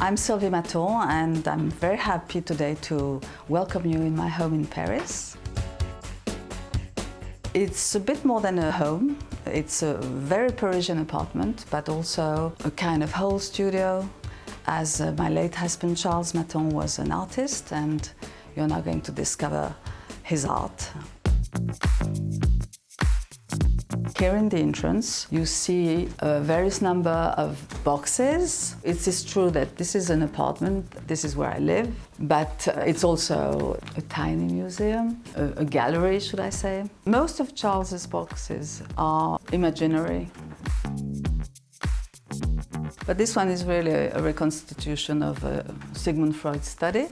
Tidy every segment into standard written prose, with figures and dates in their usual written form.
I'm Sylvie Matton and I'm very happy today to welcome you in my home in Paris. It's a bit more than a home. It's a very Parisian apartment, but also a kind of whole studio, as my late husband Charles Matton was an artist, and you're now going to discover his art. Here in the entrance, you see a various number of boxes. It is true that this is an apartment, this is where I live, but it's also a tiny museum, a gallery, should I say. Most of Charles's boxes are imaginary. But this one is really a reconstitution of Sigmund Freud's study.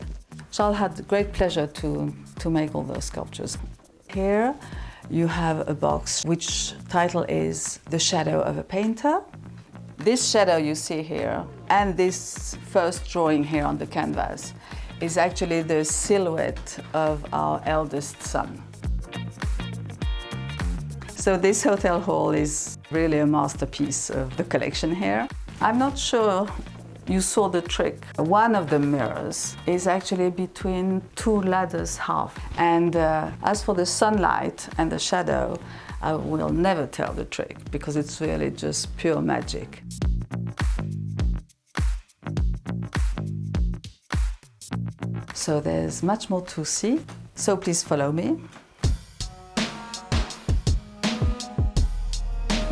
Charles had great pleasure to make all those sculptures. Here, you have a box which title is The Shadow of a Painter. This shadow you see here and this first drawing here on the canvas is actually the silhouette of our eldest son. So this hotel hall is really a masterpiece of the collection here. I'm not sure you saw the trick. One of the mirrors is actually between two ladders half. And as for the sunlight and the shadow, I will never tell the trick because it's really just pure magic. So there's much more to see, so please follow me.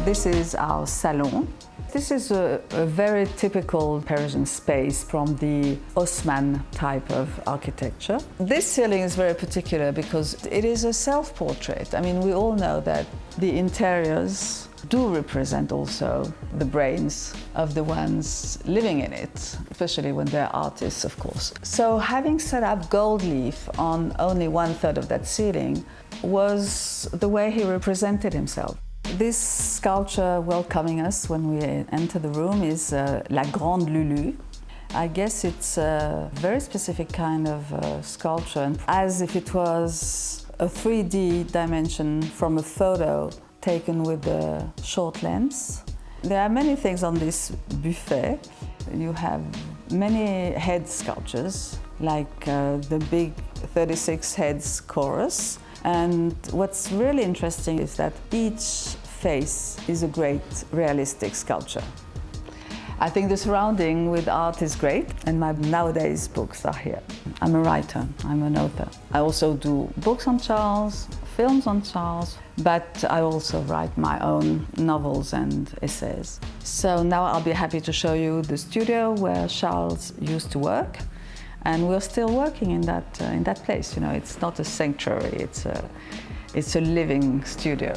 This is our salon. This is a very typical Parisian space from the Haussman type of architecture. This ceiling is very particular because it is a self-portrait. I mean, we all know that the interiors do represent also the brains of the ones living in it, especially when they're artists, of course. So having set up gold leaf on only 1/3 of that ceiling was the way he represented himself. This sculpture welcoming us when we enter the room is La Grande Lulu. I guess it's a very specific kind of sculpture, as if it was a 3D dimension from a photo taken with a short lens. There are many things on this buffet. You have many head sculptures, like the big 36 heads chorus. And what's really interesting is that each face is a great realistic sculpture. I think the surrounding with art is great, and my nowadays books are here. I'm a writer, I'm an author. I also do books on Charles, films on Charles, but I also write my own novels and essays. So now I'll be happy to show you the studio where Charles used to work. And we're still working in that place. You know, it's not a sanctuary, it's a living studio.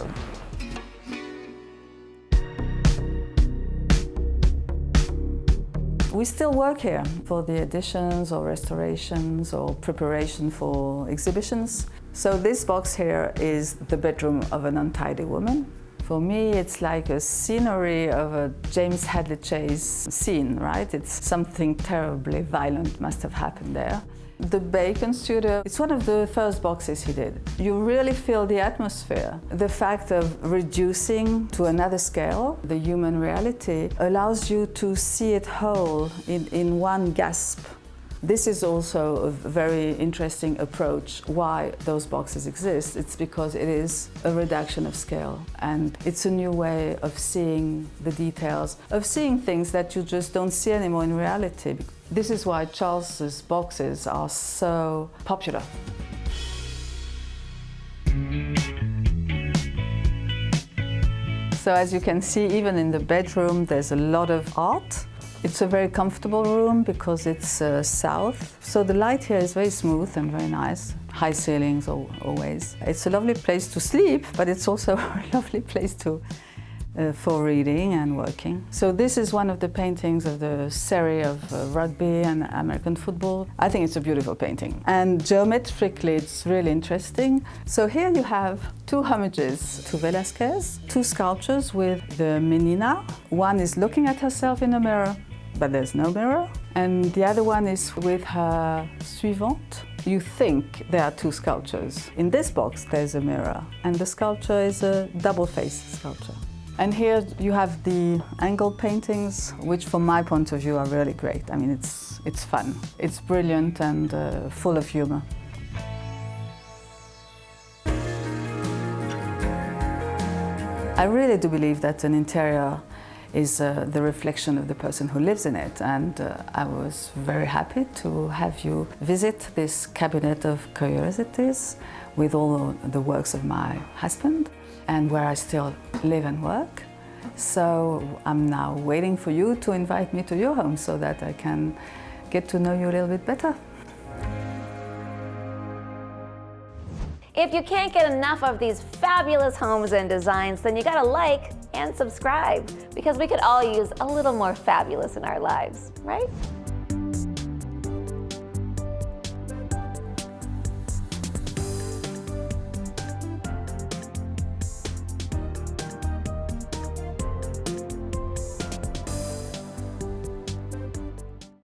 We still work here for the additions or restorations or preparation for exhibitions. So this box here is the bedroom of an untidy woman. For me, it's like a scenery of a James Hadley Chase scene, right? It's something terribly violent must have happened there. The Bacon studio, it's one of the first boxes he did. You really feel the atmosphere. The fact of reducing to another scale, the human reality, allows you to see it whole in one gasp. This is also a very interesting approach. Why those boxes exist? It's because it is a reduction of scale, and it's a new way of seeing the details, of seeing things that you just don't see anymore in reality. This is why Charles's boxes are so popular. So as you can see, even in the bedroom, there's a lot of art. It's a very comfortable room because it's south. So the light here is very smooth and very nice. High ceilings always. It's a lovely place to sleep, but it's also a lovely place for reading and working. So this is one of the paintings of the series of rugby and American football. I think it's a beautiful painting. And geometrically, it's really interesting. So here you have two homages to Velázquez, two sculptures with the Menina. One is looking at herself in a mirror, but there's no mirror. And the other one is with her suivante. You think there are two sculptures. In this box, there's a mirror, and the sculpture is a double-faced sculpture. And here you have the angle paintings, which from my point of view are really great. I mean, it's fun. It's brilliant and full of humor. I really do believe that an interior is the reflection of the person who lives in it, and I was very happy to have you visit this cabinet of curiosities with all the works of my husband and where I still live and work. So I'm now waiting for you to invite me to your home so that I can get to know you a little bit better. If you can't get enough of these fabulous homes and designs, then you gotta like and subscribe, because we could all use a little more fabulous in our lives, right?